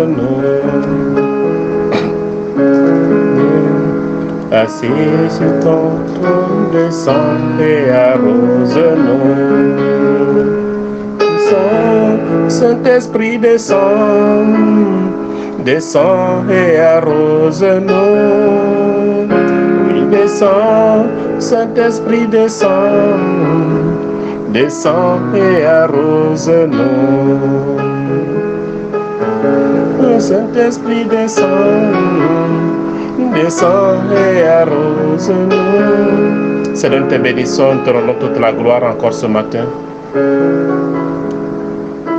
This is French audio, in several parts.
nous. Assis sur ton trône, descends et arrose-nous. Saint-Esprit, descends et arrose-nous. Oui, descends, Saint-Esprit, descends et arrose-nous. Saint-Esprit, descends et arrose-nous. Seigneur, nous te bénissons, nous te rendons toute la gloire encore ce matin.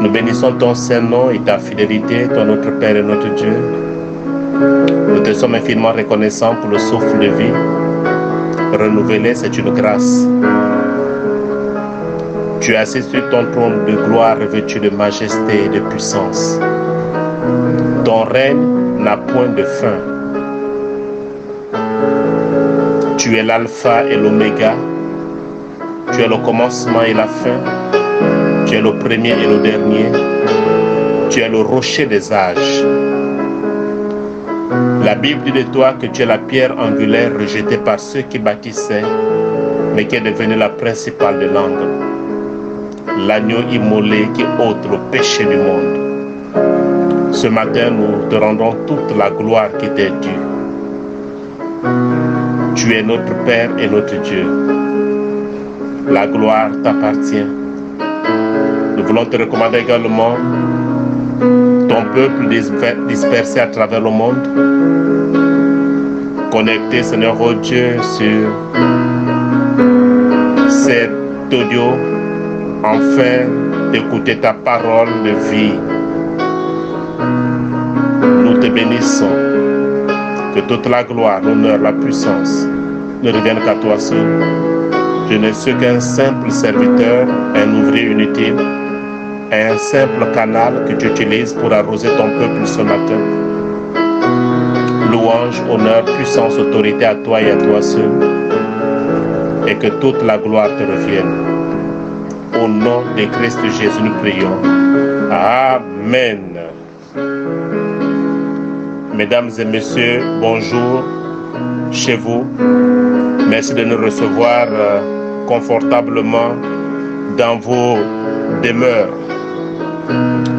Nous bénissons ton Saint-Nom et ta fidélité, toi notre Père et notre Dieu. Nous te sommes infiniment reconnaissants pour le souffle de vie. Renouveler, c'est une grâce. Tu es assis sur ton trône de gloire revêtu de majesté et de puissance. Ton règne n'a point de fin. Tu es l'alpha et l'oméga. Tu es le commencement et la fin. Tu es le premier et le dernier. Tu es le rocher des âges. La Bible dit de toi que tu es la pierre angulaire rejetée par ceux qui bâtissaient, mais qui est devenue la principale de l'angle. L'agneau immolé qui ôte le péché du monde. Ce matin, nous te rendons toute la gloire qui t'est due. Tu es notre Père et notre Dieu. La gloire t'appartient. Nous voulons te recommander également ton peuple dispersé à travers le monde, connecté, Seigneur oh Dieu, sur cet audio, afin d'écouter ta parole de vie. Nous te bénissons. Que toute la gloire, l'honneur, la puissance ne reviennent qu'à toi seul. Je ne suis qu'un simple serviteur, un ouvrier inutile, un simple canal que tu utilises pour arroser ton peuple ce matin. Louange, honneur, puissance, autorité à toi et à toi seul. Et que toute la gloire te revienne. Au nom de Christ Jésus, nous prions. Amen. Mesdames et messieurs, bonjour chez vous. Merci de nous recevoir confortablement dans vos demeures.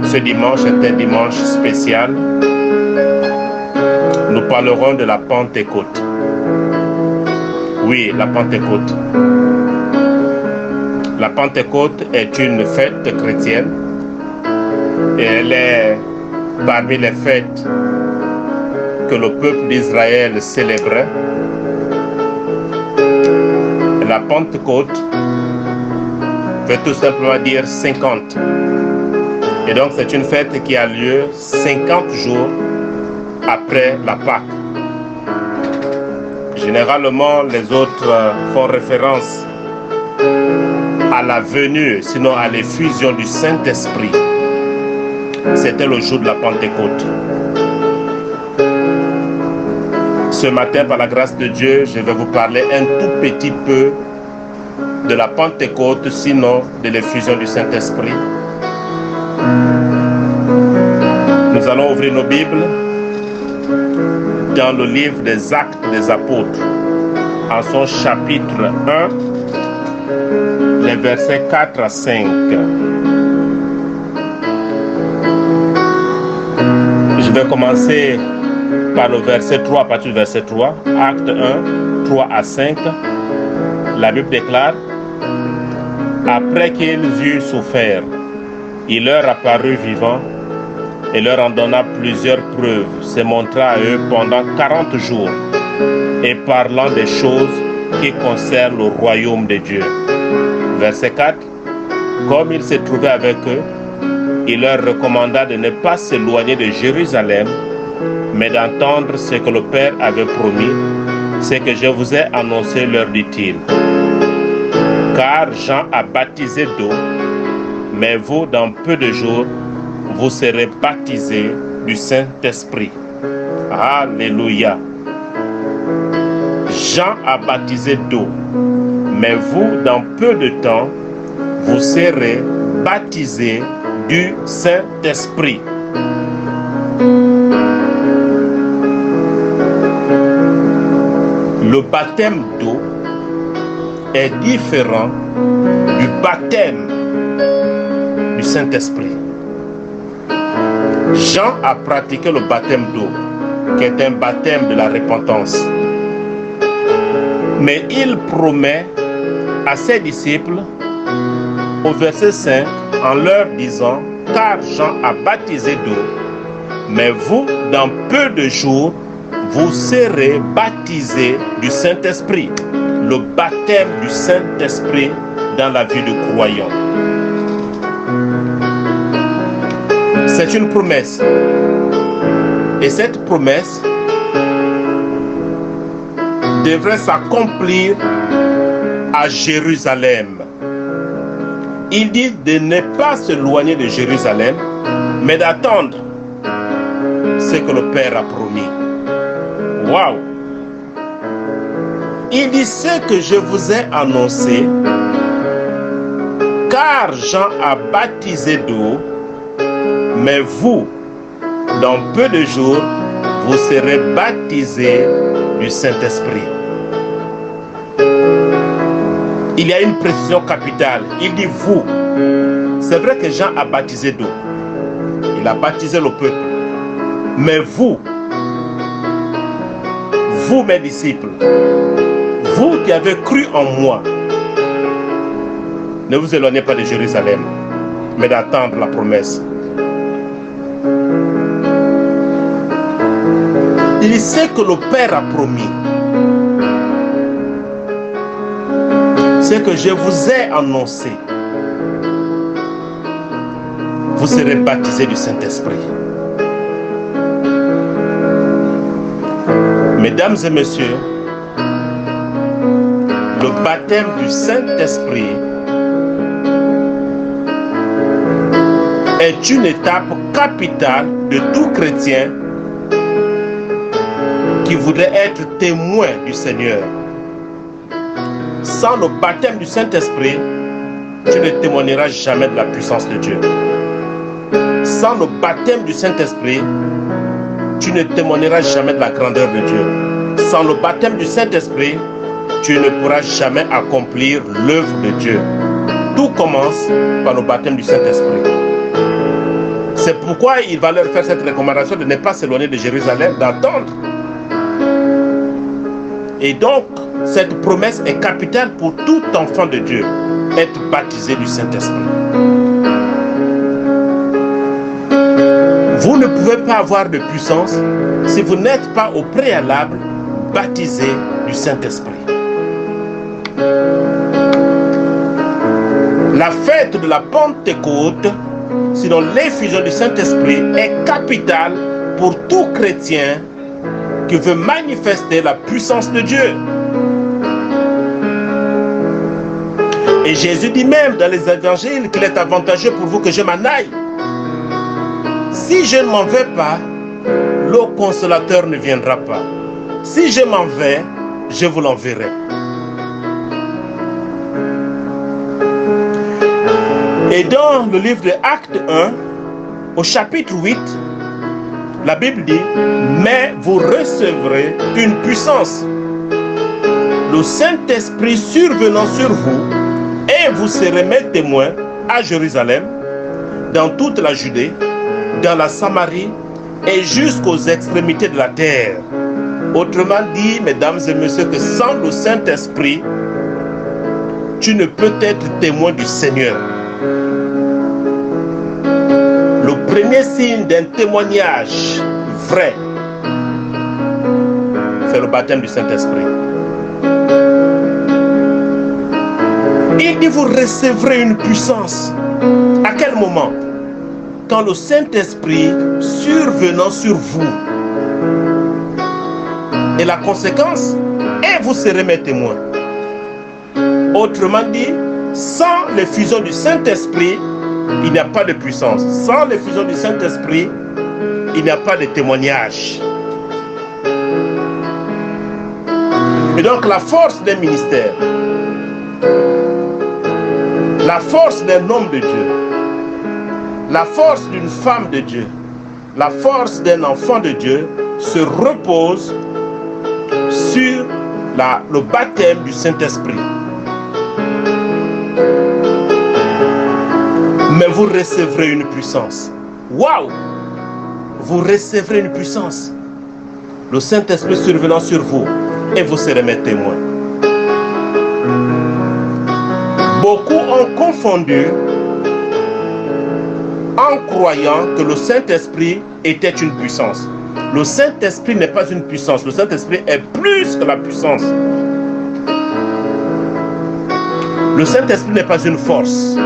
Ce dimanche est un dimanche spécial. Nous parlerons de la Pentecôte. Oui, la Pentecôte. La Pentecôte est une fête chrétienne et elle est parmi les fêtes que le peuple d'Israël célébrait. La Pentecôte veut tout simplement dire 50. Et donc c'est une fête qui a lieu 50 jours après la Pâque. Généralement, les autres font référence à la venue, sinon à l'effusion du Saint-Esprit. C'était le jour de la Pentecôte. Ce matin, par la grâce de Dieu, je vais vous parler un tout petit peu de la Pentecôte, sinon de l'effusion du Saint-Esprit. Nous allons ouvrir nos Bibles dans le livre des Actes des Apôtres, en son chapitre 1, les versets 4 à 5. Je vais commencer par le verset 3, à partir du verset 3, Acte 1, 3 à 5, la Bible déclare: après qu'ils eurent souffert, il leur apparut vivant et leur en donna plusieurs preuves, se montra à eux pendant 40 jours et parlant des choses qui concernent le royaume de Dieu. Verset 4, comme il se trouvait avec eux, il leur recommanda de ne pas s'éloigner de Jérusalem, mais d'entendre ce que le Père avait promis, ce que je vous ai annoncé, leur dit-il. Car Jean a baptisé d'eau, mais vous, dans peu de jours, vous serez baptisés du Saint-Esprit. Alléluia. Jean a baptisé d'eau, mais vous, dans peu de temps, vous serez baptisés du Saint-Esprit. baptême d'eau est différent du baptême du Saint-Esprit. Jean a pratiqué le baptême d'eau, qui est un baptême de la repentance. Mais il promet à ses disciples, au verset 5, en leur disant, car Jean a baptisé d'eau, mais vous, dans peu de jours, vous serez baptisés du Saint-Esprit. Le baptême du Saint-Esprit dans la vie du croyant. C'est une promesse. Et cette promesse devrait s'accomplir à Jérusalem. Il dit de ne pas s'éloigner de Jérusalem, mais d'attendre ce que le Père a promis. Waouh! Il dit ce que je vous ai annoncé, car Jean a baptisé d'eau, mais vous, dans peu de jours, vous serez baptisés du Saint-Esprit. Il y a une précision capitale. Il dit vous. C'est vrai que Jean a baptisé d'eau. Il a baptisé le peuple. Mais vous mes disciples, vous qui avez cru en moi, ne vous éloignez pas de Jérusalem, mais d'attendre la promesse. Il sait que le Père a promis. C'est que je vous ai annoncé. Vous serez baptisés du Saint-Esprit. Mesdames et messieurs, le baptême du Saint-Esprit est une étape capitale de tout chrétien qui voudrait être témoin du Seigneur. Sans le baptême du Saint-Esprit, tu ne témoigneras jamais de la puissance de Dieu. Sans le baptême du Saint-Esprit, tu ne témoigneras jamais de la grandeur de Dieu. Sans le baptême du Saint-Esprit, tu ne pourras jamais accomplir l'œuvre de Dieu. Tout commence par le baptême du Saint-Esprit. C'est pourquoi il va leur faire cette recommandation de ne pas s'éloigner de Jérusalem, d'attendre. Et donc, cette promesse est capitale pour tout enfant de Dieu, être baptisé du Saint-Esprit. Vous ne pouvez pas avoir de puissance si vous n'êtes pas au préalable baptisé du Saint-Esprit. La fête de la Pentecôte, sinon l'effusion du Saint-Esprit, est capitale pour tout chrétien qui veut manifester la puissance de Dieu. Et Jésus dit même dans les évangiles qu'il est avantageux pour vous que je m'en aille. Si je ne m'en vais pas, le consolateur ne viendra pas. Si je m'en vais, je vous l'enverrai. Et dans le livre de Actes 1, au chapitre 8, la Bible dit, mais vous recevrez une puissance, le Saint-Esprit survenant sur vous, et vous serez mes témoins à Jérusalem, dans toute la Judée, dans la Samarie et jusqu'aux extrémités de la terre. Autrement dit, mesdames et messieurs, que sans le Saint-Esprit, tu ne peux être témoin du Seigneur. Le premier signe d'un témoignage vrai, c'est le baptême du Saint-Esprit. Il dit, vous recevrez une puissance. À quel moment? Quand le Saint-Esprit survenant sur vous. Et la conséquence, et vous serez mes témoins. Autrement dit, sans l'effusion du Saint-Esprit, il n'y a pas de puissance. Sans l'effusion du Saint-Esprit, il n'y a pas de témoignage. Et donc la force d'un ministère, la force d'un homme de Dieu, la force d'une femme de Dieu, la force d'un enfant de Dieu se repose sur le baptême du Saint-Esprit. Mais vous recevrez une puissance. Waouh! Vous recevrez une puissance. Le Saint-Esprit survenant sur vous et vous serez mes témoins. Beaucoup ont confondu en croyant que le Saint-Esprit était une puissance. Le Saint-Esprit n'est pas une puissance. Le Saint-Esprit est plus que la puissance. Le Saint-Esprit n'est pas une force.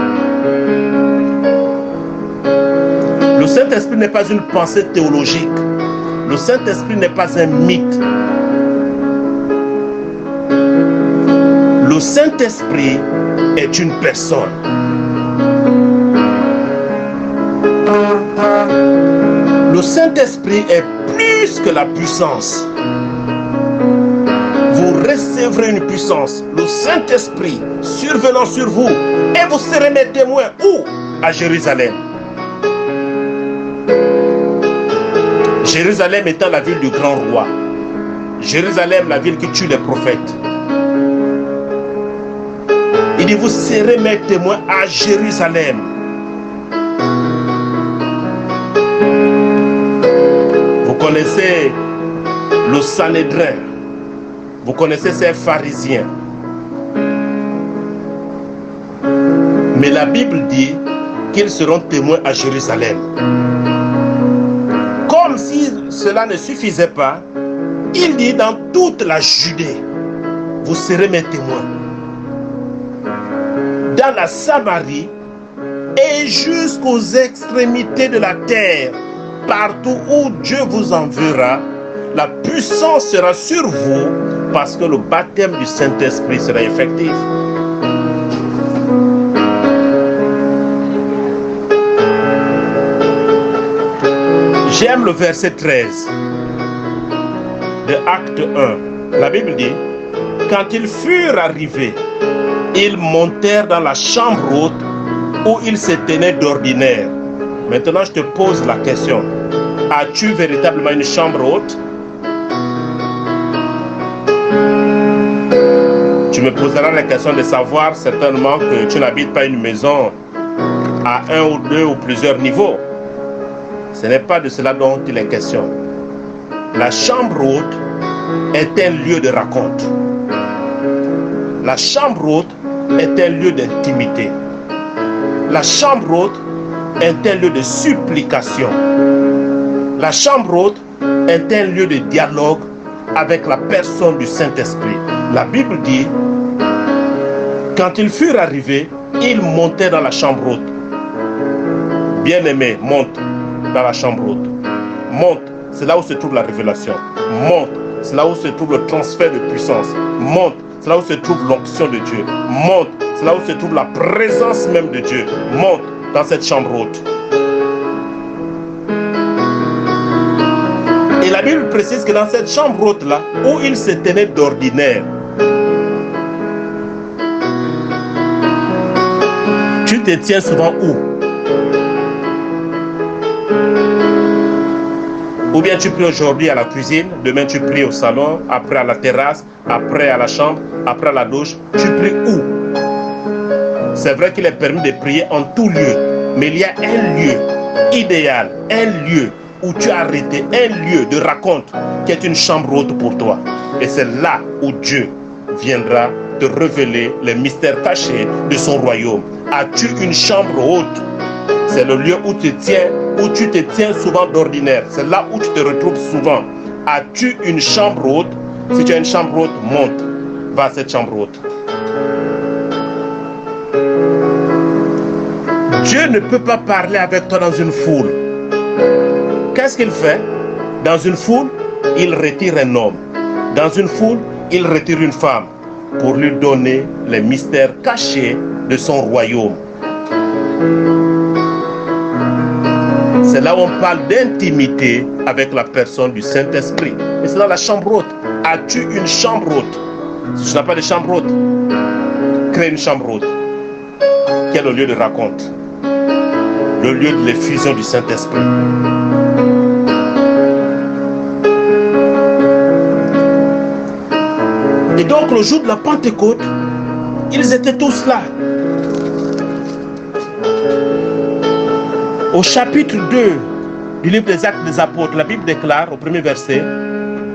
Le Saint-Esprit n'est pas une pensée théologique. Le Saint-Esprit n'est pas un mythe. Le Saint-Esprit est une personne. Le Saint-Esprit est plus que la puissance. Vous recevrez une puissance, le Saint-Esprit survenant sur vous, et vous serez mes témoins. Où? À Jérusalem. Jérusalem étant la ville du grand roi. Jérusalem, la ville qui tue les prophètes. Il dit, vous serez mes témoins à Jérusalem. Vous connaissez le Sanhédrin. Vous connaissez ces pharisiens. Mais la Bible dit qu'ils seront témoins à Jérusalem. Comme si cela ne suffisait pas, il dit dans toute la Judée, vous serez mes témoins. Dans la Samarie et jusqu'aux extrémités de la terre, partout où Dieu vous enverra, la puissance sera sur vous parce que le baptême du Saint-Esprit sera effectif. J'aime le verset 13 de Acte 1. La Bible dit, quand ils furent arrivés, ils montèrent dans la chambre haute où ils se tenaient d'ordinaire. Maintenant, je te pose la question. As-tu véritablement une chambre haute? Tu me poseras la question de savoir certainement que tu n'habites pas une maison à un ou deux ou plusieurs niveaux. Ce n'est pas de cela dont il est question. La chambre haute est un lieu de raconte. La chambre haute est un lieu d'intimité. La chambre haute est un lieu de supplication. La chambre haute est un lieu de dialogue avec la personne du Saint-Esprit. La Bible dit, quand ils furent arrivés, ils montaient dans la chambre haute. Bien-aimé, monte dans la chambre haute. Monte, c'est là où se trouve la révélation. Monte, c'est là où se trouve le transfert de puissance. Monte, c'est là où se trouve l'onction de Dieu. Monte, c'est là où se trouve la présence même de Dieu. Monte dans cette chambre haute. Et la Bible précise que dans cette chambre haute-là, où il se tenait d'ordinaire, tu te tiens souvent où? Ou bien tu pries aujourd'hui à la cuisine, demain tu pries au salon, après à la terrasse, après à la chambre, après à la douche. Tu pries où? C'est vrai qu'il est permis de prier en tout lieu, mais il y a un lieu idéal, un lieu où tu as arrêté, un lieu de raconte qui est une chambre haute pour toi. Et c'est là où Dieu viendra te révéler les mystères cachés de son royaume. As-tu une chambre haute? C'est le lieu où tu te tiens souvent d'ordinaire. C'est là où tu te retrouves souvent. As-tu une chambre haute? Si tu as une chambre haute, monte. Va à cette chambre haute. Dieu ne peut pas parler avec toi dans une foule. Qu'est-ce qu'il fait? Dans une foule, il retire un homme. Dans une foule, il retire une femme pour lui donner les mystères cachés de son royaume. C'est là où on parle d'intimité avec la personne du Saint-Esprit. Et c'est dans la chambre haute. As-tu une chambre haute? Si tu n'as pas de chambre haute, crée une chambre haute. Qui est le lieu de raconte. Le lieu de l'effusion du Saint-Esprit. Et le jour de la Pentecôte, ils étaient tous là. Au chapitre 2 du livre des Actes des Apôtres, la Bible déclare au premier verset,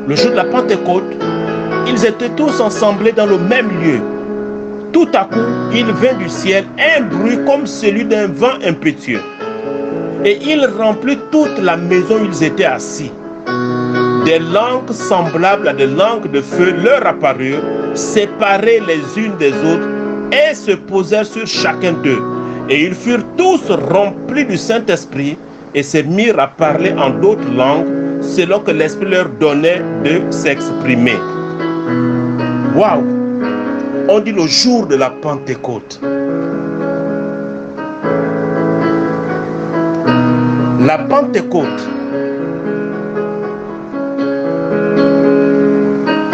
le jour de la Pentecôte, ils étaient tous assemblés dans le même lieu. Tout à coup, il vint du ciel un bruit comme celui d'un vent impétueux. Et il remplit toute la maison où ils étaient assis. Des langues semblables à des langues de feu leur apparurent, séparées les unes des autres, et se posèrent sur chacun d'eux. Et ils furent tous remplis du Saint-Esprit et se mirent à parler en d'autres langues, selon que l'Esprit leur donnait de s'exprimer. Waouh! On dit le jour de la Pentecôte. La Pentecôte,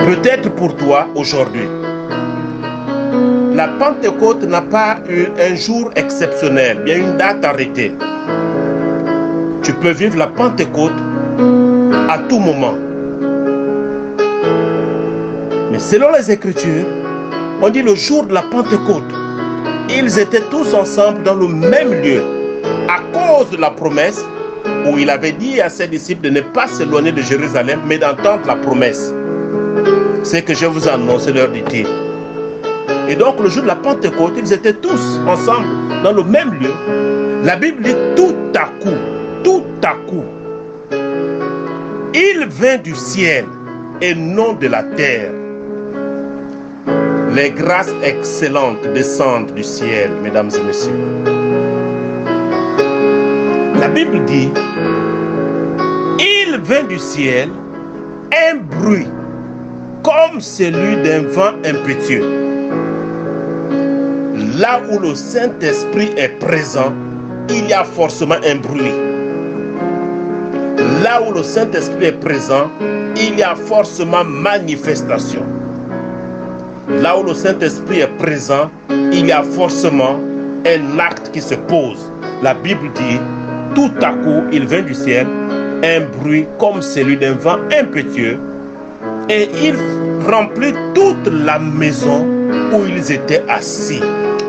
peut-être pour toi aujourd'hui, la Pentecôte n'a pas eu un jour exceptionnel, bien une date arrêtée. Tu peux vivre la Pentecôte à tout moment. Mais selon les Écritures, on dit le jour de la Pentecôte, ils étaient tous ensemble dans le même lieu à cause de la promesse où il avait dit à ses disciples de ne pas s'éloigner de Jérusalem, mais d'entendre la promesse. C'est que je vous annonce, leur dit-il. Et donc le jour de la Pentecôte, ils étaient tous ensemble dans le même lieu. La Bible dit tout à coup, il vint du ciel et non de la terre. Les grâces excellentes descendent du ciel, mesdames et messieurs. La Bible dit, il vint du ciel un bruit comme celui d'un vent impétueux. Là où le Saint-Esprit est présent, il y a forcément un bruit. Là où le Saint-Esprit est présent, il y a forcément manifestation. Là où le Saint-Esprit est présent, il y a forcément un acte qui se pose. La Bible dit, tout à coup, il vint du ciel un bruit comme celui d'un vent impétueux et il remplit toute la maison où ils étaient assis.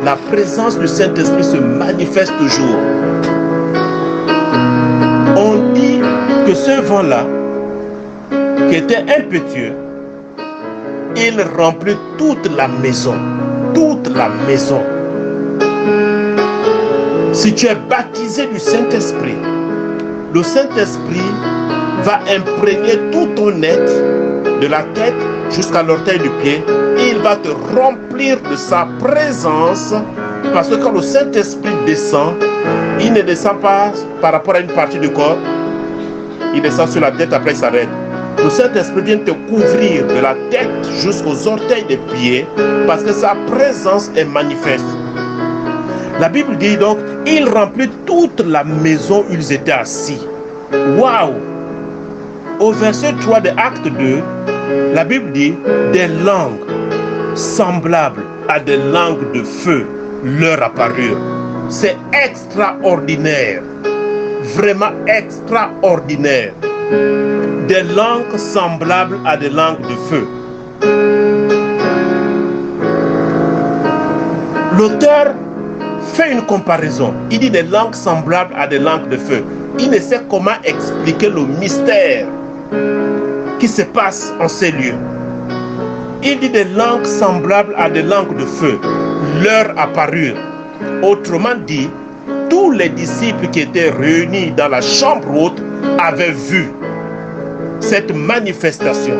La présence du Saint-Esprit se manifeste toujours. On dit que ce vent-là, qui était impétueux, il remplit toute la maison. Toute la maison. Si tu es baptisé du Saint-Esprit, le Saint-Esprit va imprégner tout ton être, de la tête jusqu'à l'orteil du pied, et il va te remplir de sa présence, parce que quand le Saint-Esprit descend, il ne descend pas par rapport à une partie du corps, il descend sur la tête, après il s'arrête. Le Saint-Esprit vient te couvrir de la tête jusqu'aux orteils des pieds, parce que sa présence est manifeste. La Bible dit donc, il remplit toute la maison où ils étaient assis. Waouh! Au verset 3 de Acte 2, la Bible dit, des langues semblables à des langues de feu leur apparurent. C'est extraordinaire, vraiment extraordinaire. Des langues semblables à des langues de feu. L'auteur fait une comparaison. Il dit des langues semblables à des langues de feu. Il ne sait comment expliquer le mystère qui se passe en ces lieux. Il dit des langues semblables à des langues de feu leur apparurent. Autrement dit, tous les disciples qui étaient réunis dans la chambre haute avaient vu cette manifestation.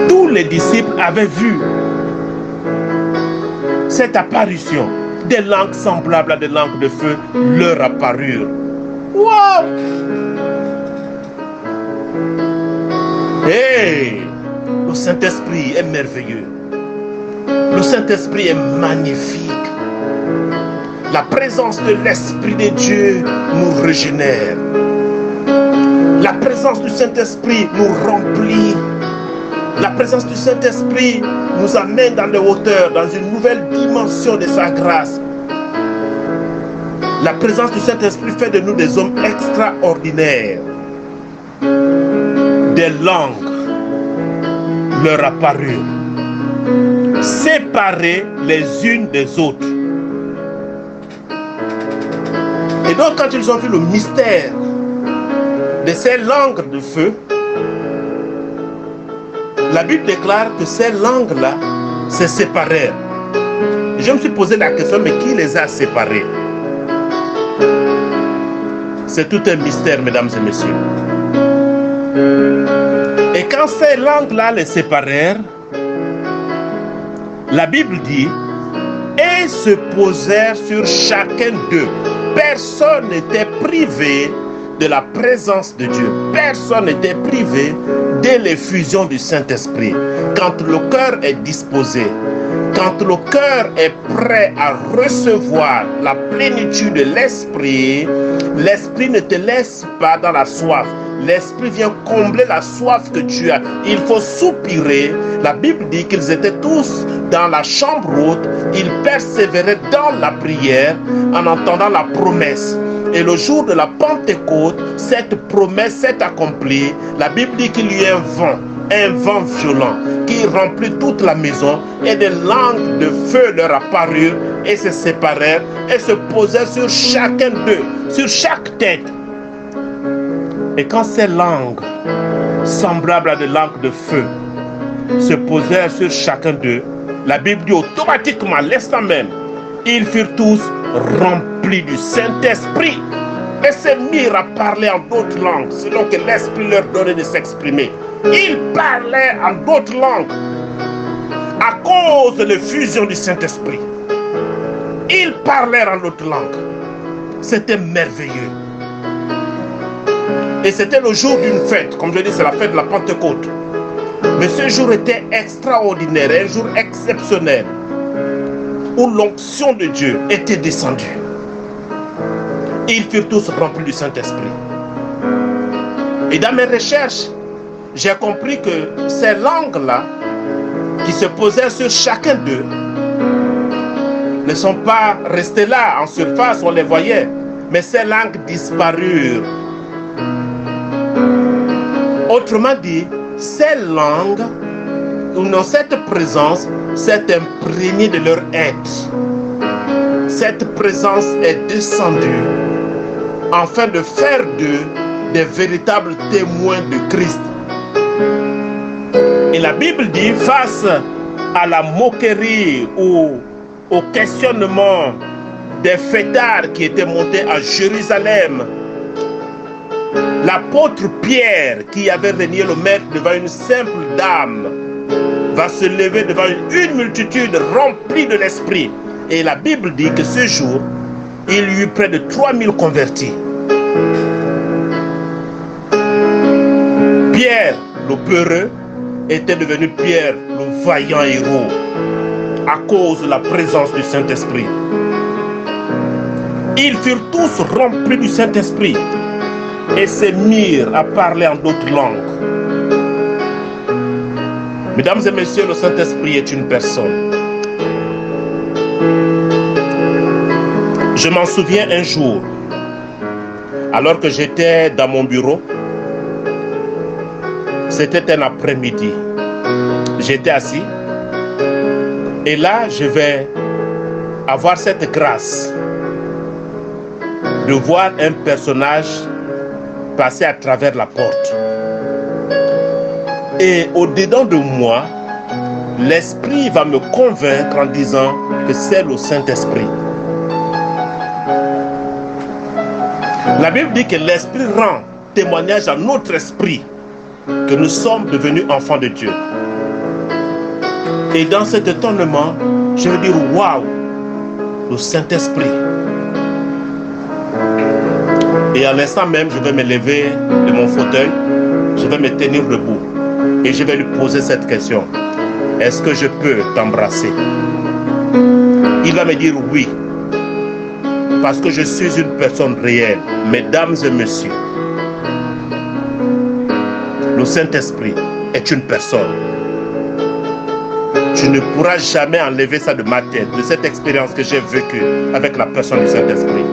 Tous les disciples avaient vu cette apparition. Des langues semblables à des langues de feu leur apparurent. Wow! Hey! Le Saint-Esprit est merveilleux. Le Saint-Esprit est magnifique. La présence de l'Esprit de Dieu nous régénère. La présence du Saint-Esprit nous remplit. La présence du Saint-Esprit nous amène dans les hauteurs, dans une nouvelle dimension de sa grâce. La présence du Saint-Esprit fait de nous des hommes extraordinaires. Des langues leur apparurent, séparées les unes des autres. Et donc quand ils ont vu le mystère de ces langues de feu, la Bible déclare que ces langues-là se séparèrent. Je me suis posé la question, mais qui les a séparées? C'est tout un mystère, mesdames et messieurs. Et quand ces langues-là les séparèrent, la Bible dit, et se posèrent sur chacun d'eux. Personne n'était privé de la présence de Dieu. Personne n'était privé de l'effusion du Saint-Esprit. Quand le cœur est disposé, quand le cœur est prêt à recevoir la plénitude de l'Esprit, l'Esprit ne te laisse pas dans la soif. L'Esprit vient combler la soif que tu as. Il faut soupirer. La Bible dit qu'ils étaient tous dans la chambre haute. Ils persévéraient dans la prière en entendant la promesse. Et le jour de la Pentecôte, cette promesse s'est accomplie. La Bible dit qu'il y a un vent violent qui remplit toute la maison, et des langues de feu leur apparurent et se séparèrent et se posèrent sur chacun d'eux, sur chaque tête. Et quand ces langues, semblables à des langues de feu, se posèrent sur chacun d'eux, la Bible dit automatiquement, l'instant même, ils furent tous remplis du Saint-Esprit et se mirent à parler en d'autres langues, selon que l'Esprit leur donnait de s'exprimer. Ils parlaient en d'autres langues à cause de l'effusion du Saint-Esprit. Ils parlèrent en d'autres langues. C'était merveilleux. Et c'était le jour d'une fête. Comme je dis, c'est la fête de la Pentecôte. Mais ce jour était extraordinaire, un jour exceptionnel, où l'onction de Dieu était descendue. Ils furent tous remplis du Saint-Esprit. Et dans mes recherches, j'ai compris que ces langues-là, qui se posaient sur chacun d'eux, ne sont pas restées là en surface, on les voyait, mais ces langues disparurent. Autrement dit, ces langues, ou non, cette présence s'est imprégnée de leur être. Cette présence est descendue afin de faire d'eux des véritables témoins de Christ. Et la Bible dit, face à la moquerie ou au questionnement des fêtards qui étaient montés à Jérusalem, l'apôtre Pierre, qui avait renié le maître devant une simple dame, va se lever devant une multitude remplie de l'Esprit. Et la Bible dit que ce jour, il y eut près de 3000 convertis. Pierre, le peureux, était devenu Pierre, le vaillant héros, à cause de la présence du Saint-Esprit. Ils furent tous remplis du Saint-Esprit et se mirent à parler en d'autres langues. Mesdames et messieurs, le Saint-Esprit est une personne. Je m'en souviens un jour, alors que j'étais dans mon bureau, c'était un après-midi. J'étais assis et là, je vais avoir cette grâce de voir un personnage passer à travers la porte. Et au-dedans de moi, l'Esprit va me convaincre en disant que c'est le Saint-Esprit. La Bible dit que l'Esprit rend témoignage à notre esprit que nous sommes devenus enfants de Dieu. Et dans cet étonnement, je vais dire waouh, le Saint-Esprit. Et à l'instant même, je vais me lever de mon fauteuil, je vais me tenir debout et je vais lui poser cette question. Est-ce que je peux t'embrasser? Il va me dire oui, parce que je suis une personne réelle. Mesdames et messieurs, le Saint-Esprit est une personne. Tu ne pourras jamais enlever ça de ma tête, de cette expérience que j'ai vécue avec la personne du Saint-Esprit.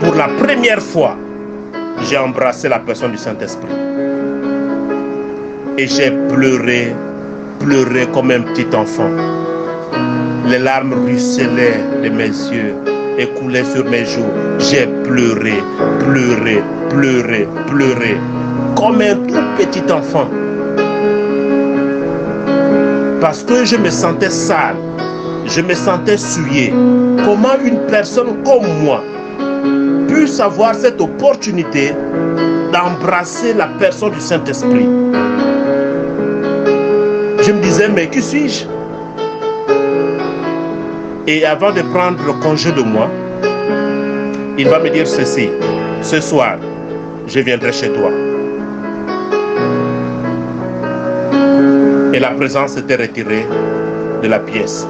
Pour la première fois, j'ai embrassé la personne du Saint-Esprit. Et j'ai pleuré, pleuré comme un petit enfant. Les larmes ruisselaient de mes yeux et coulaient sur mes joues. J'ai pleuré, pleuré, pleuré, pleuré, comme un tout petit enfant. Parce que je me sentais sale, je me sentais souillé. Comment une personne comme moi puisse avoir cette opportunité d'embrasser la personne du Saint-Esprit? Je me disais, mais qui suis-je? Et avant de prendre le congé de moi, il va me dire ceci: ce soir, je viendrai chez toi. Et la présence s'était retirée de la pièce.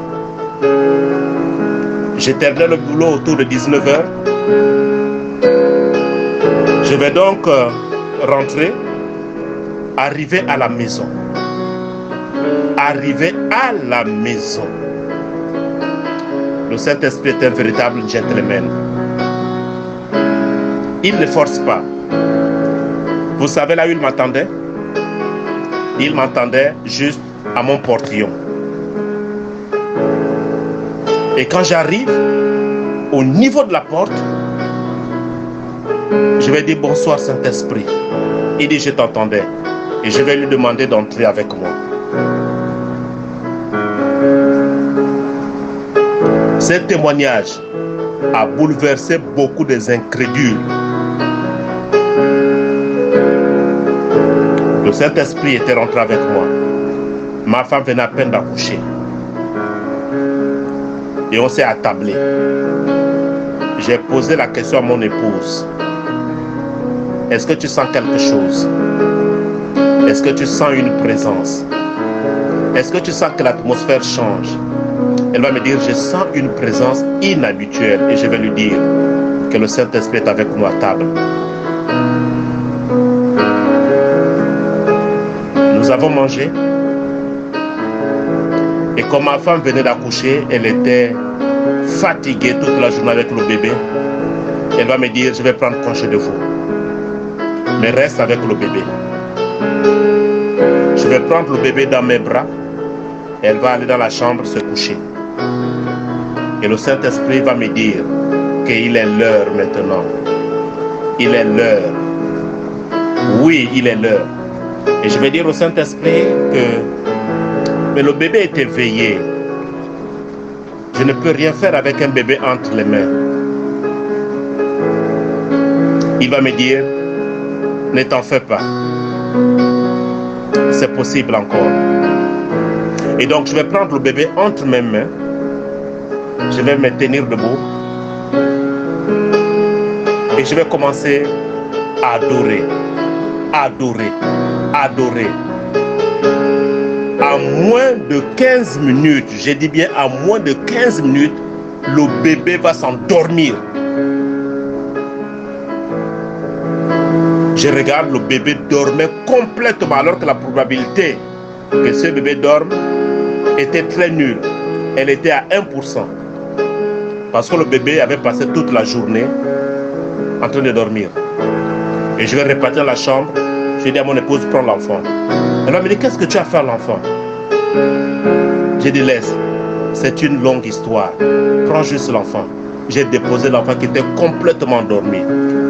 J'ai terminé le boulot autour de 19h. Je vais donc rentrer, arriver à la maison. Arriver à la maison. Le Saint-Esprit est un véritable gentleman. Il ne force pas. Vous savez là où il m'attendait? Il m'attendait juste à mon portillon. Et quand j'arrive au niveau de la porte, je vais dire bonsoir Saint-Esprit. Il dit je t'entendais. Et je vais lui demander d'entrer avec moi. Ce témoignage a bouleversé beaucoup des incrédules. Le Saint-Esprit était rentré avec moi. Ma femme venait à peine d'accoucher. Et on s'est attablé. J'ai posé la question à mon épouse. Est-ce que tu sens quelque chose? Est-ce que tu sens une présence? Est-ce que tu sens que l'atmosphère change? Elle va me dire, je sens une présence inhabituelle. Et je vais lui dire que le Saint-Esprit est avec nous à table. Nous avons mangé. Et comme ma femme venait d'accoucher, elle était fatiguée toute la journée avec le bébé. Elle va me dire, je vais prendre congé de vous. Mais reste avec le bébé. Je vais prendre le bébé dans mes bras. Elle va aller dans la chambre se coucher. Et le Saint-Esprit va me dire qu'il est l'heure maintenant. Il est l'heure. Oui, il est l'heure. Et je vais dire au Saint-Esprit que le bébé est éveillé. Je ne peux rien faire avec un bébé entre les mains. Il va me dire, ne t'en fais pas. C'est possible encore. Et donc je vais prendre le bébé entre mes mains. Je vais me tenir debout. Et je vais commencer à adorer. Adorer. Adorer. À moins de 15 minutes, j'ai dit bien à moins de 15 minutes, le bébé va s'endormir. Je regarde, le bébé dormait complètement, alors que la probabilité que ce bébé dorme était très nulle. Elle était à 1%. Parce que le bébé avait passé toute la journée en train de dormir. Et je vais repartir à la chambre. J'ai dit à mon épouse, prends l'enfant. Elle m'a dit, qu'est-ce que tu as fait à l'enfant? J'ai dit, laisse, c'est une longue histoire. Prends juste l'enfant. J'ai déposé l'enfant qui était complètement endormi.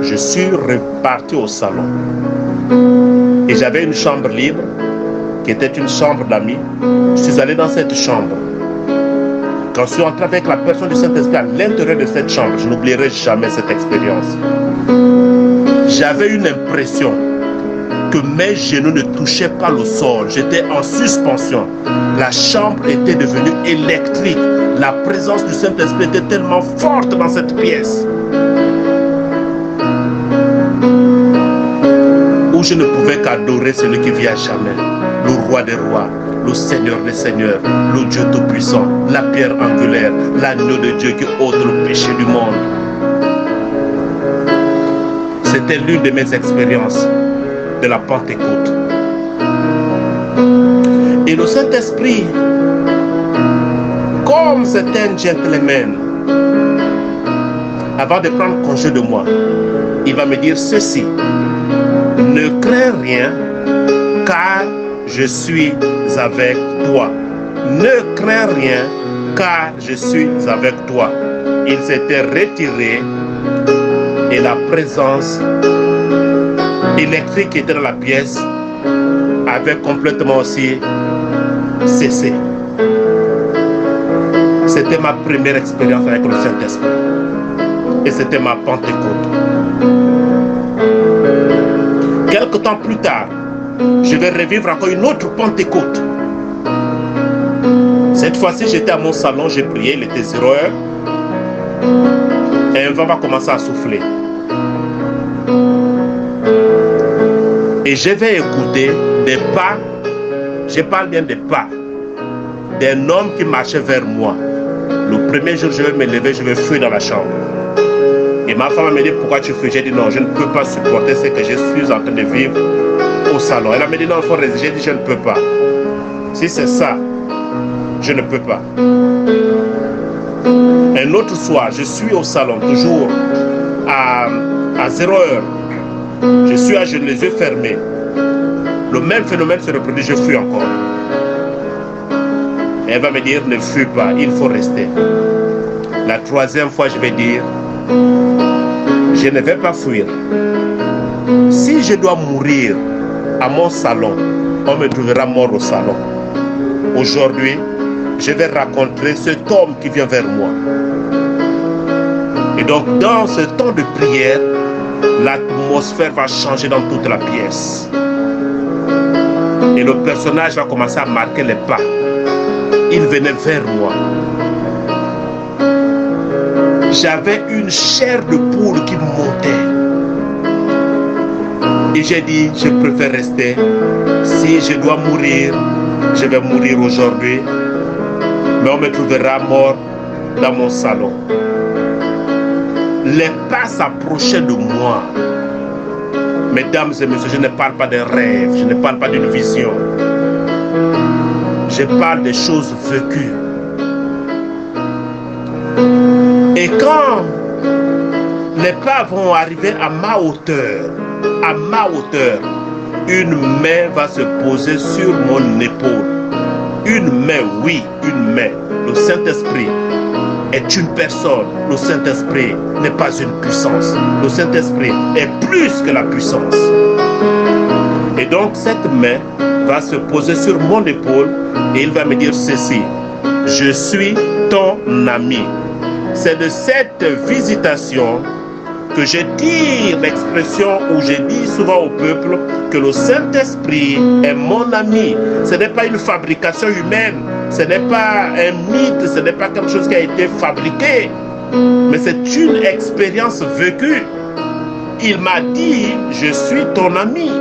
Je suis reparti au salon. Et j'avais une chambre libre, qui était une chambre d'amis. Je suis allé dans cette chambre. Quand je suis entré avec la personne du Saint-Esprit à l'intérieur de cette chambre, je n'oublierai jamais cette expérience. J'avais une impression que mes genoux ne touchaient pas le sol. J'étais en suspension. La chambre était devenue électrique. La présence du Saint-Esprit était tellement forte dans cette pièce. Où je ne pouvais qu'adorer celui qui vit à jamais. Le roi des rois, le Seigneur des seigneurs, le Dieu tout-puissant, la pierre angulaire, l'agneau de Dieu qui ôte le péché du monde. C'était l'une de mes expériences de la Pentecôte. Et le Saint-Esprit, comme c'est un gentleman, avant de prendre congé de moi, il va me dire ceci: ne crains rien, car je suis avec toi. Ne crains rien, car je suis avec toi. Il s'était retiré et la présence électrique qui était dans la pièce avait complètement aussi cessé. C'était ma première expérience avec le Saint-Esprit. Et c'était ma Pentecôte. Quelque temps plus tard, je vais revivre encore une autre Pentecôte. Cette fois-ci, j'étais à mon salon, j'ai prié, il était 0 heure. Et un vent va commencer à souffler. Et je vais écouter des pas, je parle bien des pas, d'un homme qui marchait vers moi. Le premier jour, je vais me lever, je vais fuir dans la chambre. Et ma femme m'a dit, pourquoi tu fuis? J'ai dit, non, je ne peux pas supporter ce que je suis en train de vivre au salon. Elle m'a dit, non, il faut résister. J'ai dit, je ne peux pas. Si c'est ça, je ne peux pas. Un autre soir, je suis au salon, toujours à 0 heure. Je suis à genoux, les yeux fermés. Le même phénomène se reproduit, je fuis encore. Et elle va me dire, ne fuis pas, il faut rester. La troisième fois, je vais dire, je ne vais pas fuir. Si je dois mourir à mon salon, on me trouvera mort au salon. Aujourd'hui, je vais rencontrer cet homme qui vient vers moi. Et donc, dans ce temps de prière, l'atmosphère va changer dans toute la pièce. Et le personnage va commencer à marquer les pas. Il venait vers moi. J'avais une chair de poule qui montait. Et j'ai dit, je préfère rester. Si je dois mourir, je vais mourir aujourd'hui. Mais on me trouvera mort dans mon salon. Les pas s'approchaient de moi. Mesdames et messieurs, je ne parle pas d'un rêve, je ne parle pas d'une vision. Je parle des choses vécues. Et quand les pas vont arriver à ma hauteur, une main va se poser sur mon épaule. Une main, oui, une main. Le Saint-Esprit est une personne. Le Saint-Esprit n'est pas une puissance. Le Saint-Esprit est plus que la puissance. Et donc cette main va se poser sur mon épaule et il va me dire ceci: je suis ton ami. C'est de cette visitation que je tire l'expression où je dis souvent au peuple que le Saint-Esprit est mon ami. Ce n'est pas une fabrication humaine, ce n'est pas un mythe, ce n'est pas quelque chose qui a été fabriqué, mais c'est une expérience vécue. Il m'a dit, je suis ton ami.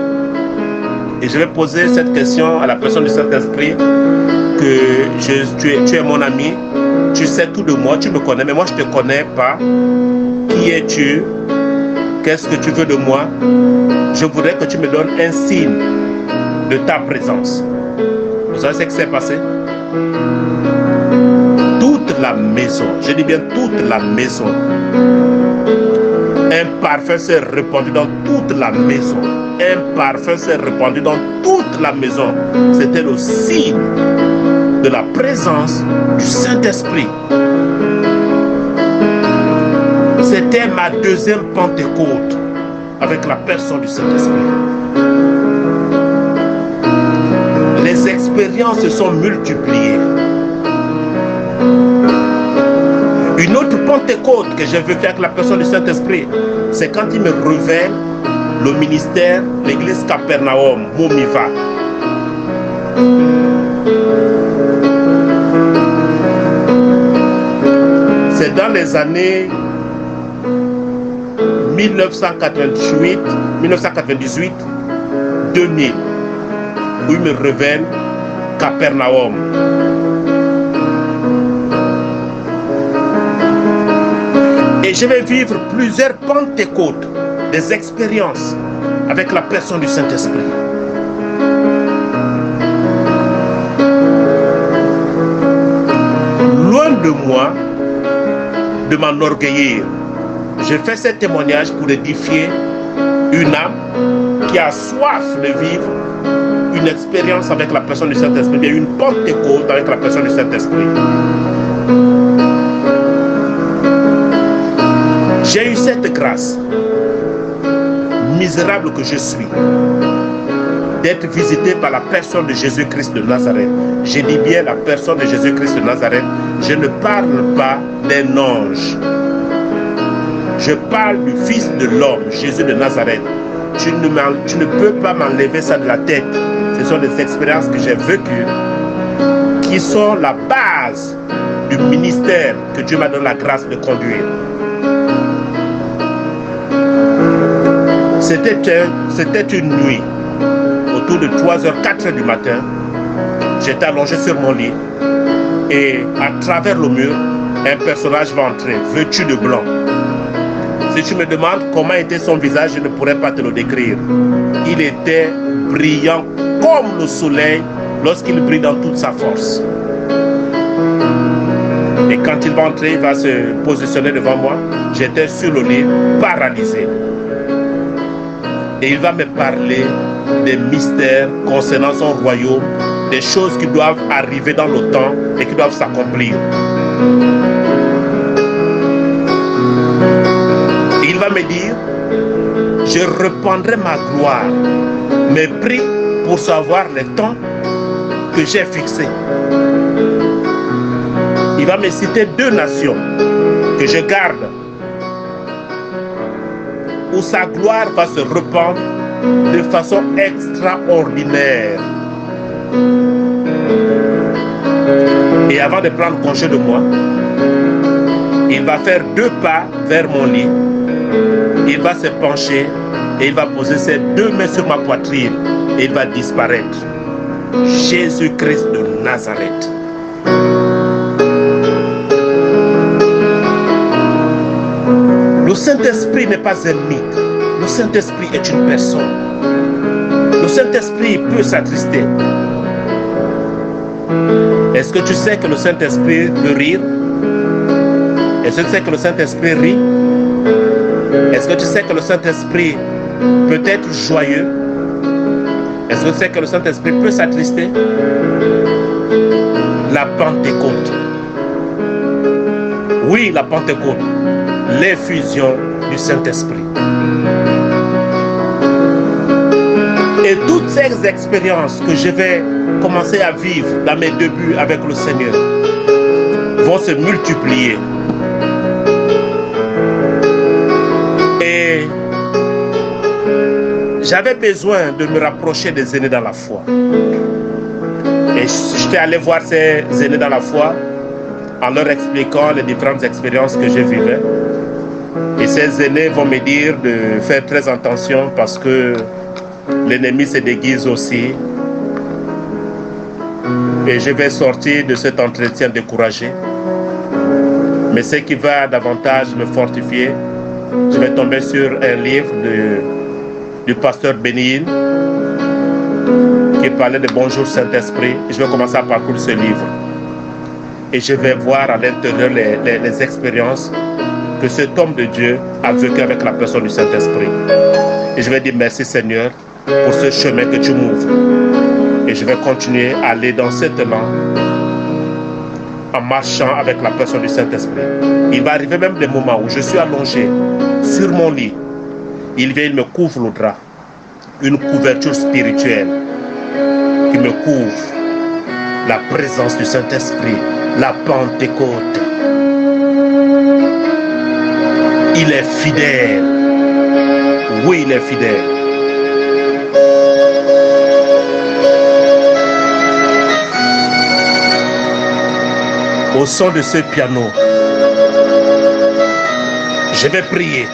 Et je vais poser cette question à la personne du Saint-Esprit, que tu es mon ami, tu sais tout de moi, tu me connais, mais moi je ne te connais pas. Qui es-tu? Qu'est-ce que tu veux de moi? Je voudrais que tu me donnes un signe de ta présence. Vous savez ce qui s'est passé? Toute la maison, je dis bien toute la maison, un parfum s'est répandu dans toute la maison. Un parfum s'est répandu dans toute la maison. C'était le signe de la présence du Saint-Esprit. C'était ma deuxième Pentecôte avec la personne du Saint-Esprit. Les expériences se sont multipliées. Une autre Pentecôte que j'ai vécue avec la personne du Saint-Esprit, c'est quand il me révèle le ministère, l'église Capernaum, Momiva. C'est dans les années 1998, 2000, où il me révèle Capernaum. Et je vais vivre plusieurs Pentecôtes, des expériences avec la personne du Saint-Esprit. Loin de moi de m'enorgueillir, je fais ce témoignage pour édifier une âme qui a soif de vivre une expérience avec la personne du Saint-Esprit, il y a eu une Pentecôte avec la personne du Saint-Esprit. J'ai eu cette grâce, misérable que je suis, d'être visité par la personne de Jésus-Christ de Nazareth. Je dis bien la personne de Jésus-Christ de Nazareth. Je ne parle pas d'un ange. Je parle du Fils de l'homme, Jésus de Nazareth. Tu ne peux pas m'enlever ça de la tête. Ce sont des expériences que j'ai vécues qui sont la base du ministère que Dieu m'a donné la grâce de conduire. C'était une nuit, autour de 3h, 4h du matin. J'étais allongé sur mon lit et à travers le mur, un personnage va entrer, vêtu de blanc. Si tu me demandes comment était son visage, je ne pourrais pas te le décrire. Il était brillant comme le soleil lorsqu'il brille dans toute sa force. Et quand il va entrer, il va se positionner devant moi. J'étais sur le lit, paralysé. Et il va me parler des mystères concernant son royaume, des choses qui doivent arriver dans le temps et qui doivent s'accomplir. Il va me dire, je reprendrai ma gloire, mais prie pour savoir les temps que j'ai fixés. Il va me citer 2 nations que je garde, où sa gloire va se répandre de façon extraordinaire. Et avant de prendre congé de moi, il va faire 2 pas vers mon lit. Il va se pencher et il va poser ses 2 mains sur ma poitrine et il va disparaître. Jésus-Christ de Nazareth. Le Saint-Esprit n'est pas un mythe. Le Saint-Esprit est une personne. Le Saint-Esprit peut s'attrister. Est-ce que tu sais que le Saint-Esprit peut rire? Est-ce que tu sais que le Saint-Esprit rit? Est-ce que tu sais que le Saint-Esprit peut être joyeux? Est-ce que tu sais que le Saint-Esprit peut s'attrister? La Pentecôte. Oui, la Pentecôte. L'effusion du Saint-Esprit. Et toutes ces expériences que je vais commencer à vivre dans mes débuts avec le Seigneur vont se multiplier. Et j'avais besoin de me rapprocher des aînés dans la foi. Et j'étais allé voir ces aînés dans la foi en leur expliquant les différentes expériences que je vivais. Et ces aînés vont me dire de faire très attention parce que l'ennemi se déguise aussi. Et je vais sortir de cet entretien découragé. Mais ce qui va davantage me fortifier, je vais tomber sur un livre du pasteur Bénil qui parlait de Bonjour Saint-Esprit. Je vais commencer à parcourir ce livre. Et je vais voir à l'intérieur les expériences que cet homme de Dieu a vécu avec la personne du Saint-Esprit. Et je vais dire merci Seigneur pour ce chemin que tu m'ouvres. Et je vais continuer à aller dans cet élan en marchant avec la personne du Saint-Esprit. Il va arriver même des moments où je suis allongé sur mon lit. Il vient, il me couvre le drap. Une couverture spirituelle qui me couvre. La présence du Saint-Esprit, la Pentecôte. Il est fidèle. Oui, il est fidèle. Au son de ce piano, je vais prier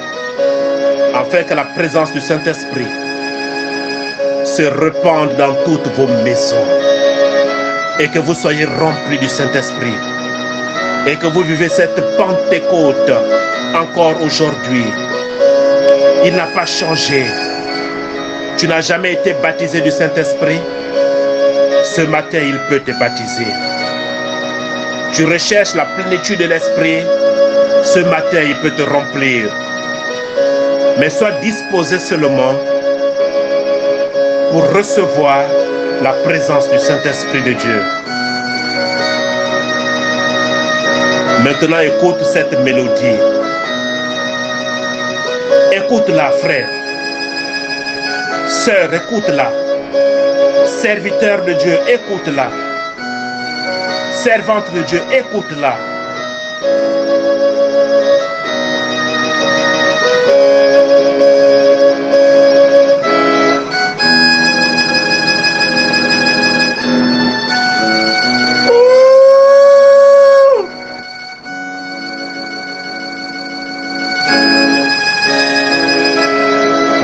afin que la présence du Saint-Esprit se répande dans toutes vos maisons et que vous soyez remplis du Saint-Esprit et que vous vivez cette Pentecôte encore aujourd'hui. Il n'a pas changé. Tu n'as jamais été baptisé du Saint-Esprit. Ce matin, il peut te baptiser. Tu recherches la plénitude de l'Esprit. Ce matin, il peut te remplir. Mais sois disposé seulement pour recevoir la présence du Saint-Esprit de Dieu. Maintenant, écoute cette mélodie. Écoute-la, frère. Sœur, écoute-la. Serviteur de Dieu, écoute-la. Servante de Dieu, écoute-la.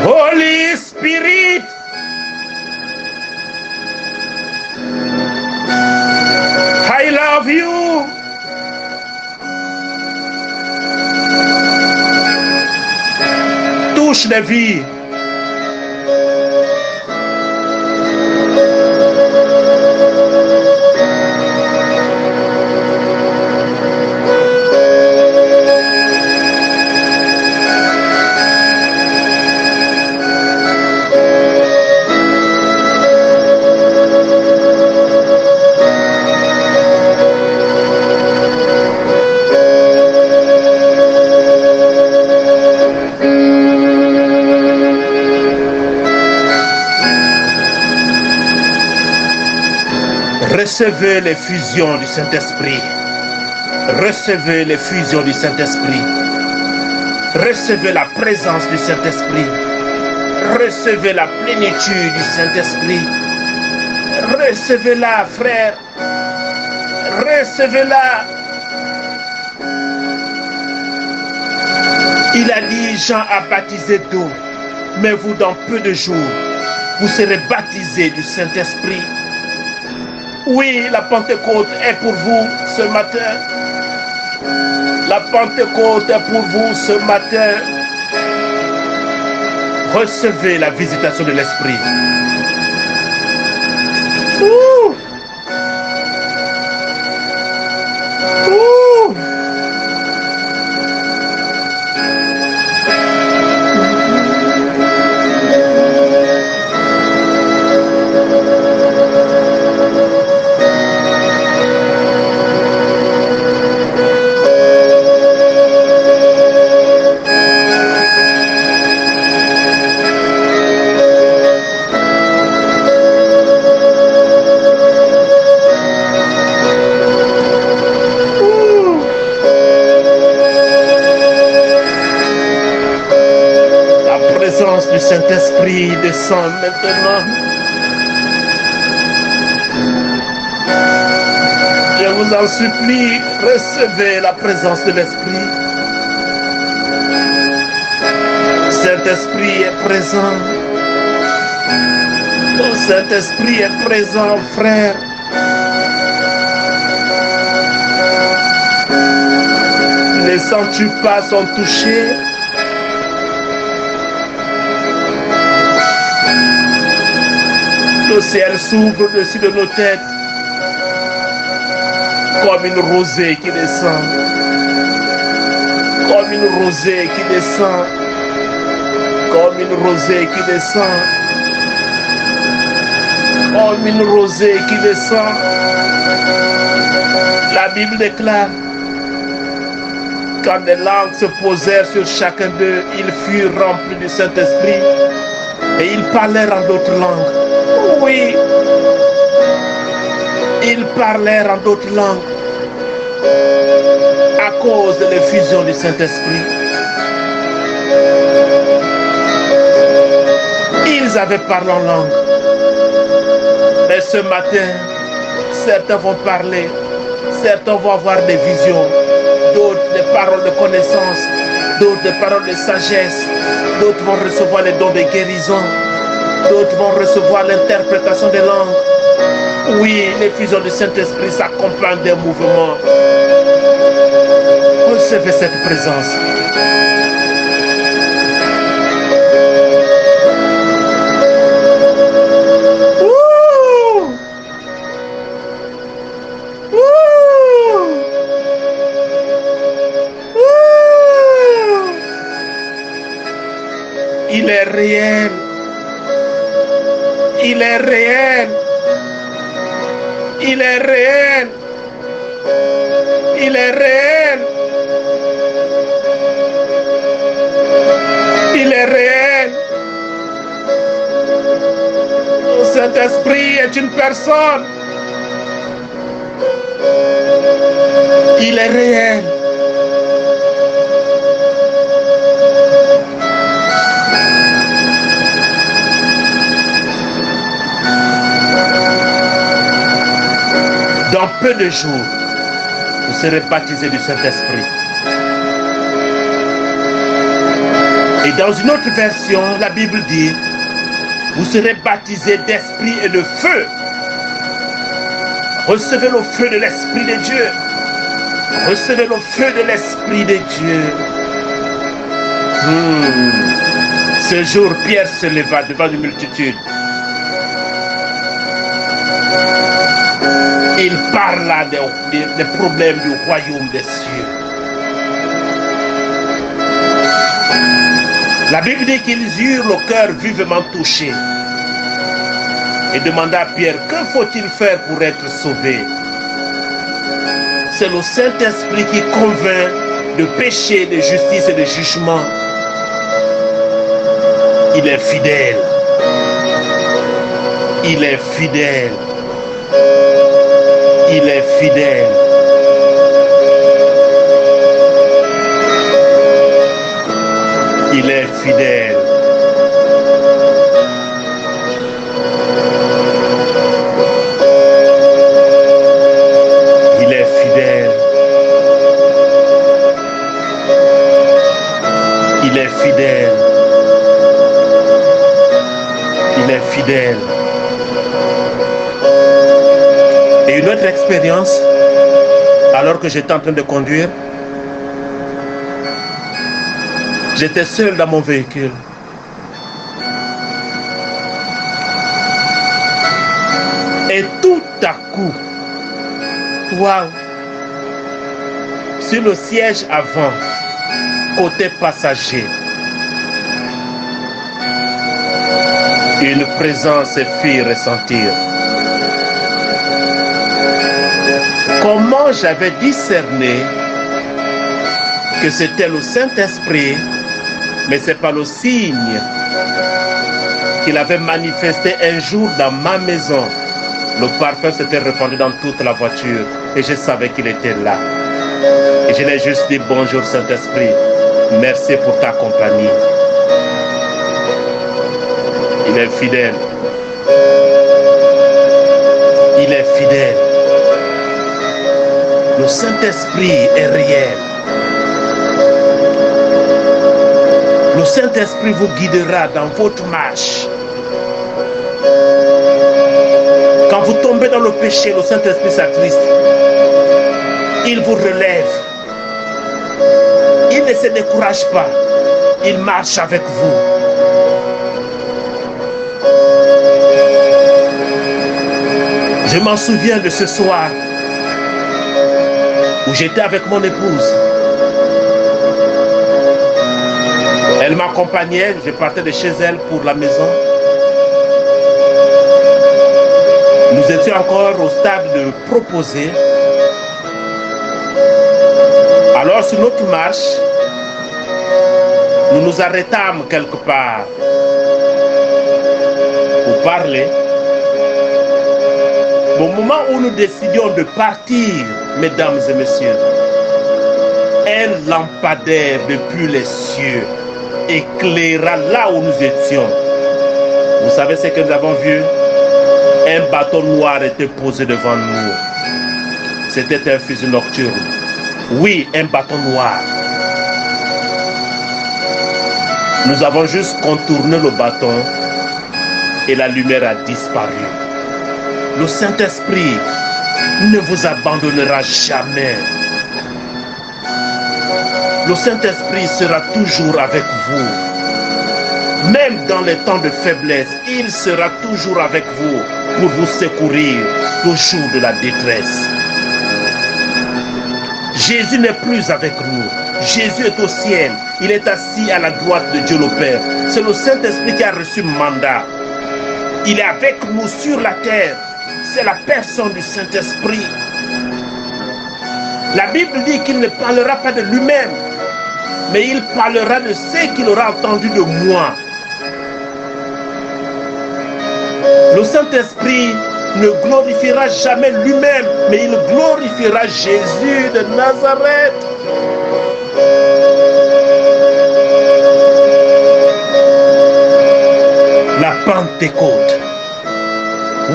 Holy Spirit, I love you. Touche les vies. Recevez les fusions du Saint-Esprit. Recevez les fusions du Saint-Esprit. Recevez la présence du Saint-Esprit. Recevez la plénitude du Saint-Esprit. Recevez-la, frère. Recevez-la. Il a dit, Jean a baptisé d'eau, mais vous, dans peu de jours, vous serez baptisés du Saint-Esprit. Oui, la Pentecôte est pour vous ce matin. La Pentecôte est pour vous ce matin. Recevez la visitation de l'Esprit. Ouh! Ouh! Du Saint-Esprit descend maintenant. Je vous en supplie, recevez la présence de l'Esprit. Saint-Esprit est présent. Le Saint-Esprit est présent, frère. Les sens-tu pas sont touchés. Le ciel s'ouvre au-dessus de nos têtes comme une rosée qui descend. Comme une rosée qui descend. Comme une rosée qui descend. Comme une rosée qui descend. La Bible déclare, quand des langues se posèrent sur chacun d'eux, ils furent remplis du Saint-Esprit et ils parlèrent en d'autres langues. Oui, ils parlèrent en d'autres langues à cause de l'effusion du Saint-Esprit. Ils avaient parlé en langue. Mais ce matin, certains vont parler, certains vont avoir des visions, d'autres des paroles de connaissance, d'autres des paroles de sagesse, d'autres vont recevoir les dons de guérison. D'autres vont recevoir l'interprétation des langues. Oui, l'effusion du Saint-Esprit s'accompagne des mouvements. Recevez cette présence. Ouh! Ouh! Ouh! Il est réel. Il est réel. Il est réel. Il est réel. Il est réel. Le Saint-Esprit est une personne. Il est réel. Dans peu de jours, vous serez baptisés du Saint-Esprit. Et dans une autre version, la Bible dit, vous serez baptisés d'esprit et de feu. Recevez le feu de l'Esprit de Dieu. Recevez le feu de l'Esprit de Dieu. Ce jour, Pierre se leva devant une multitude. Il parla des problèmes du royaume des cieux. La Bible dit qu'ils eurent le cœur vivement touché et demanda à Pierre, que faut-il faire pour être sauvé? C'est le Saint-Esprit qui convainc de péché, de justice et de jugement. Il est fidèle. Il est fidèle. Il est fidèle. Il est fidèle. Il est fidèle. Il est fidèle. Il est fidèle. Et une autre expérience, alors que j'étais en train de conduire, j'étais seul dans mon véhicule. Et tout à coup, waouh, sur le siège avant, côté passager, une présence se fit ressentir. Comment j'avais discerné que c'était le Saint-Esprit, mais ce n'est pas le signe qu'il avait manifesté un jour dans ma maison. Le parfum s'était répandu dans toute la voiture et je savais qu'il était là. Et je l'ai juste dit, bonjour Saint-Esprit, merci pour ta compagnie. Il est fidèle. Il est fidèle. Le Saint-Esprit est réel. Le Saint-Esprit vous guidera dans votre marche. Quand vous tombez dans le péché, le Saint-Esprit s'attriste. Il vous relève. Il ne se décourage pas. Il marche avec vous. Je m'en souviens de ce soir où j'étais avec mon épouse. Elle m'accompagnait, je partais de chez elle pour la maison. Nous étions encore au stade de proposer. Alors sur notre marche, nous nous arrêtâmes quelque part pour parler. Au moment où nous décidions de partir, mesdames et messieurs, un lampadaire depuis les cieux éclaira là où nous étions. Vous savez ce que nous avons vu? Un bâton noir était posé devant nous. C'était un fusil nocturne. Oui, un bâton noir. Nous avons juste contourné le bâton et la lumière a disparu. Le Saint-Esprit ne vous abandonnera jamais. Le Saint-Esprit sera toujours avec vous. Même dans les temps de faiblesse, il sera toujours avec vous pour vous secourir au jour de la détresse. Jésus n'est plus avec nous. Jésus est au ciel. Il est assis à la droite de Dieu le Père. C'est le Saint-Esprit qui a reçu mandat. Il est avec nous sur la terre. c'est la personne du Saint-Esprit. La Bible dit qu'il ne parlera pas de lui-même, mais il parlera de ce qu'il aura entendu de moi. Le Saint-Esprit ne glorifiera jamais lui-même, mais il glorifiera Jésus de Nazareth. La Pentecôte.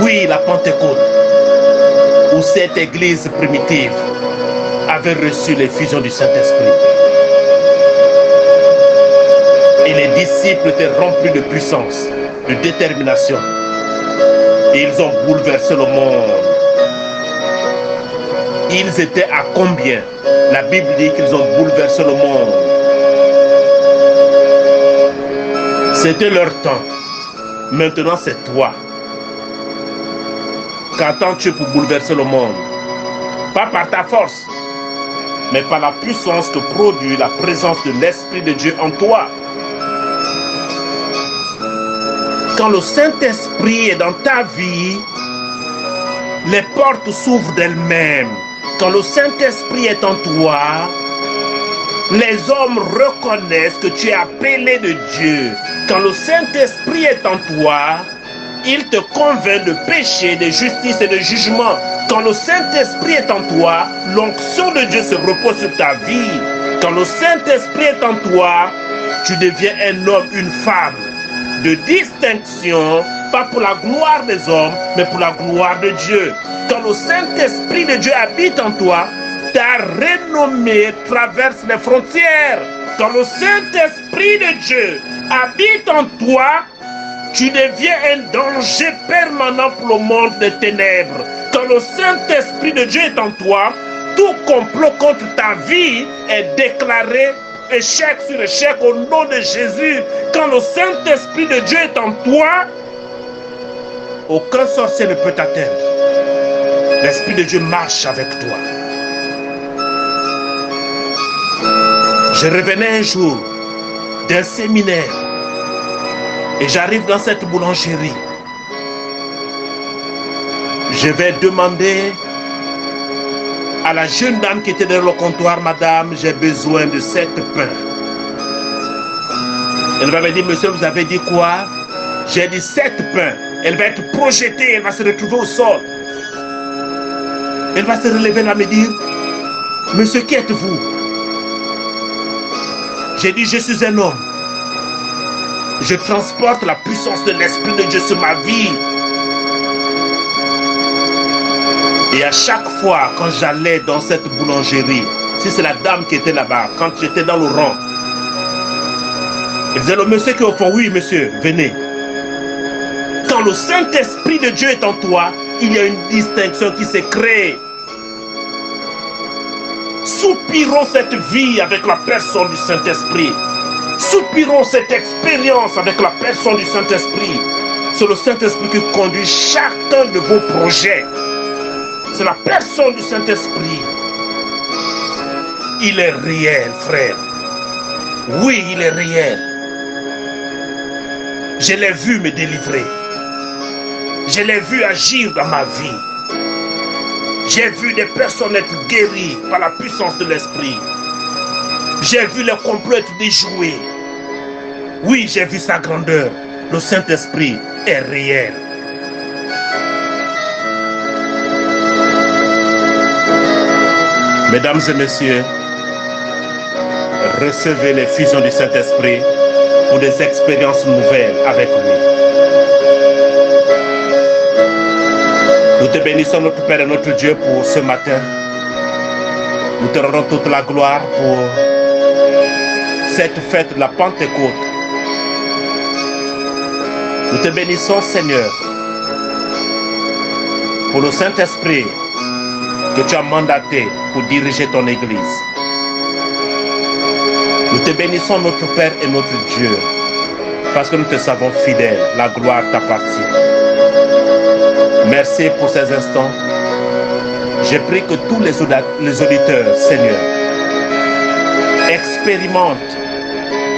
Oui, la Pentecôte, où cette église primitive avait reçu l'effusion du Saint-Esprit. Et les disciples étaient remplis de puissance, de détermination. Et ils ont bouleversé le monde. Ils étaient à combien? La Bible dit qu'ils ont bouleversé le monde. C'était leur temps. Maintenant, c'est toi. Qu'attends-tu pour bouleverser le monde? Pas par ta force, mais par la puissance que produit la présence de l'Esprit de Dieu en toi. Quand le Saint-Esprit est dans ta vie, les portes s'ouvrent d'elles-mêmes. Quand le Saint-Esprit est en toi, les hommes reconnaissent que tu es appelé de Dieu. Quand le Saint-Esprit est en toi, il te convainc de péché, de justice et de jugement. Quand le Saint-Esprit est en toi, l'onction de Dieu se repose sur ta vie. Quand le Saint-Esprit est en toi, tu deviens un homme, une femme de distinction, pas pour la gloire des hommes, mais pour la gloire de Dieu. Quand le Saint-Esprit de Dieu habite en toi, ta renommée traverse les frontières. Quand le Saint-Esprit de Dieu habite en toi, tu deviens un danger permanent pour le monde des ténèbres. Quand le Saint-Esprit de Dieu est en toi, tout complot contre ta vie est déclaré échec sur échec au nom de Jésus. Quand le Saint-Esprit de Dieu est en toi, aucun sorcier ne peut t'atteindre. L'Esprit de Dieu marche avec toi. Je revenais un jour d'un séminaire et j'arrive dans cette boulangerie. Je vais demander à la jeune dame qui était dans le comptoir, madame, j'ai besoin de 7 pains. Elle va me dire, monsieur, vous avez dit quoi? J'ai dit 7 pains. Elle va être projetée, elle va se retrouver au sol. Elle va se relever là, me dire, monsieur, qui êtes-vous? J'ai dit, je suis un homme. Je transporte la puissance de l'Esprit de Dieu sur ma vie. Et à chaque fois, quand j'allais dans cette boulangerie, si c'est la dame qui était là-bas, quand j'étais dans le rang, elle disait, le monsieur qui est au fond, oui monsieur, venez. Quand le Saint-Esprit de Dieu est en toi, il y a une distinction qui s'est créée. Soupirons cette vie avec la personne du Saint-Esprit. Soupirons cette expérience avec la personne du Saint-Esprit. C'est le Saint-Esprit qui conduit chacun de vos projets. C'est la personne du Saint-Esprit. Il est réel, frère. Oui, il est réel. Je l'ai vu me délivrer. Je l'ai vu agir dans ma vie. J'ai vu des personnes être guéries par la puissance de l'Esprit. J'ai vu les complots être déjoués. Oui, j'ai vu sa grandeur. Le Saint-Esprit est réel. Mesdames et messieurs, recevez l'effusion du Saint-Esprit pour des expériences nouvelles avec lui. Nous te bénissons, notre Père et notre Dieu, pour ce matin. Nous te rendons toute la gloire pour cette fête de la Pentecôte. Nous te bénissons, Seigneur, pour le Saint-Esprit que tu as mandaté pour diriger ton Église. Nous te bénissons, notre Père et notre Dieu, parce que nous te savons fidèle. La gloire t'appartient. Merci pour ces instants. Je prie que tous les auditeurs, Seigneur, expérimentent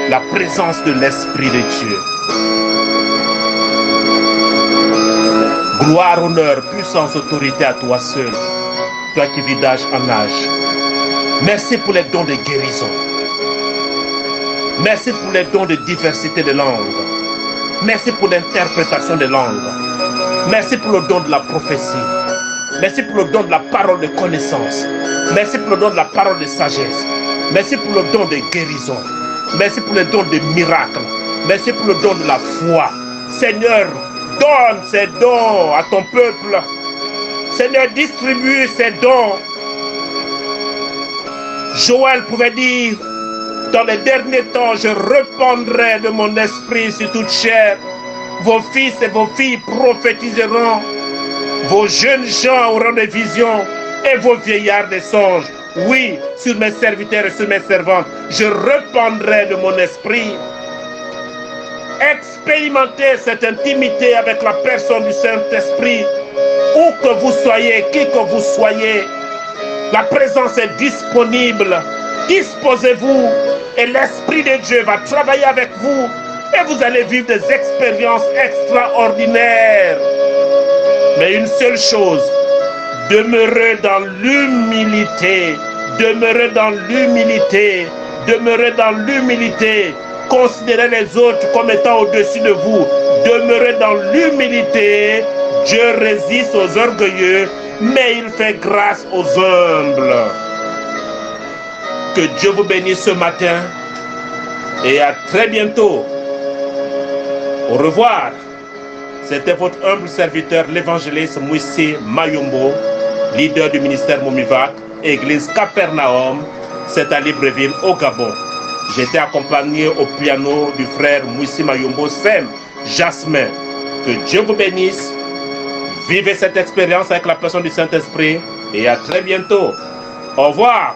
la présence de l'Esprit de Dieu. Gloire, honneur, puissance, autorité à toi seul, toi qui vis d'âge en âge. Merci pour les dons de guérison. Merci pour les dons de diversité de langues. Merci pour l'interprétation des langues. Merci pour le don de la prophétie. Merci pour le don de la parole de connaissance. Merci pour le don de la parole de sagesse. Merci pour le don de guérison. Merci pour le don de miracles. Merci pour le don de la foi. Seigneur, donne ces dons à ton peuple. Seigneur, distribue ces dons. Joël pouvait dire, dans les derniers temps, je répandrai de mon esprit sur toute chair. Vos fils et vos filles prophétiseront. Vos jeunes gens auront des visions et vos vieillards des songes. Oui, sur mes serviteurs et sur mes servantes, je répandrai de mon esprit. Expérimentez cette intimité avec la personne du Saint-Esprit. Où que vous soyez, qui que vous soyez, la présence est disponible. Disposez-vous et l'Esprit de Dieu va travailler avec vous et vous allez vivre des expériences extraordinaires. Mais une seule chose, demeurez dans l'humilité, demeurez dans l'humilité, demeurez dans l'humilité. Considérez les autres comme étant au-dessus de vous. Demeurez dans l'humilité. Dieu résiste aux orgueilleux, mais il fait grâce aux humbles. Que Dieu vous bénisse ce matin et à très bientôt. Au revoir. C'était votre humble serviteur, l'évangéliste Moïse Mayombo, leader du ministère Momivac, église Capernaum, c'est à Libreville, au Gabon. J'étais accompagné au piano du frère Moïse Mayombo, Sem Jasmin. Que Dieu vous bénisse. Vivez cette expérience avec la personne du Saint-Esprit et à très bientôt. Au revoir.